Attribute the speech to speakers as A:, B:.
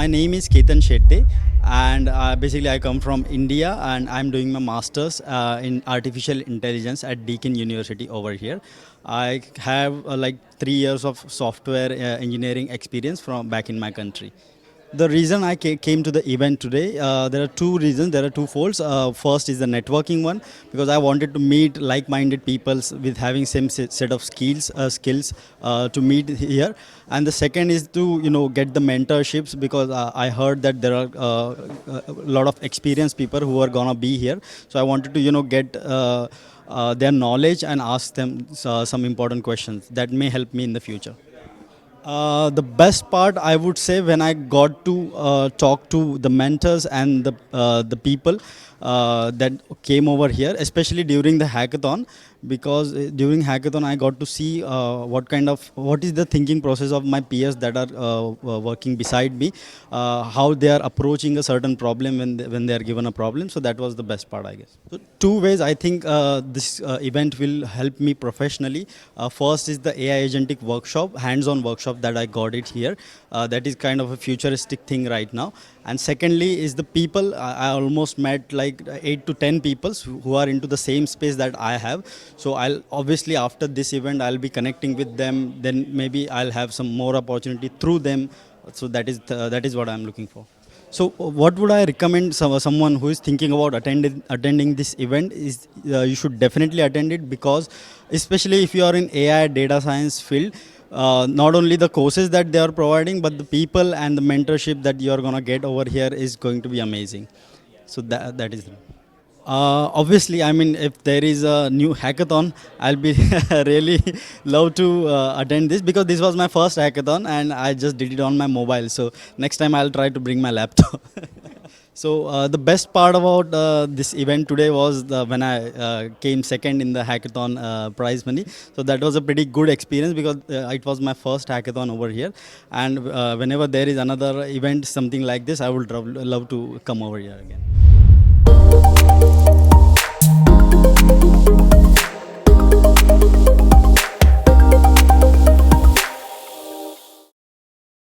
A: my name is Ketan Shetty, and basically I come from India, and I'm doing my masters in artificial intelligence at Deakin University over here. I have like 3 years of software engineering experience from back in my country. The reason I came to the event today, there are two reasons. There are two folds. First is the networking one, because I wanted to meet like-minded people with having same set of skills to meet here. And the second is to get the mentorships, because I heard that there are a lot of experienced people who are gonna be here. So I wanted to get their knowledge and ask them some important questions that may help me in the future. The best part, I would say, when I got to talk to the mentors and the people that came over here, especially during the hackathon, because during hackathon I got to see what is the thinking process of my peers that are working beside me, how they are approaching a certain problem when they are given a problem. So that was the best part, I guess. So two ways I think this event will help me professionally. First is the AI agentic workshop, hands-on workshop that I got it here. That is kind of a futuristic thing right now. And secondly is the people. I almost met like 8 to 10 people who are into the same space that I have. So I'll obviously, after this event, I'll be connecting with them. Then maybe I'll have some more opportunity through them. So that is what I'm looking for. So what would I recommend someone who is thinking about attending this event is you should definitely attend it, because especially if you are in AI data science field, not only the courses that they are providing, but the people and the mentorship that you are going to get over here is going to be amazing. So that is. Obviously, I mean, if there is a new hackathon, I'll be really love to attend this, because this was my first hackathon and I just did it on my mobile. So next time I'll try to bring my laptop. So the best part about this event today was when I came second in the hackathon prize money. So that was a pretty good experience, because it was my first hackathon over here. And whenever there is another event, something like this, I would love to come over here again.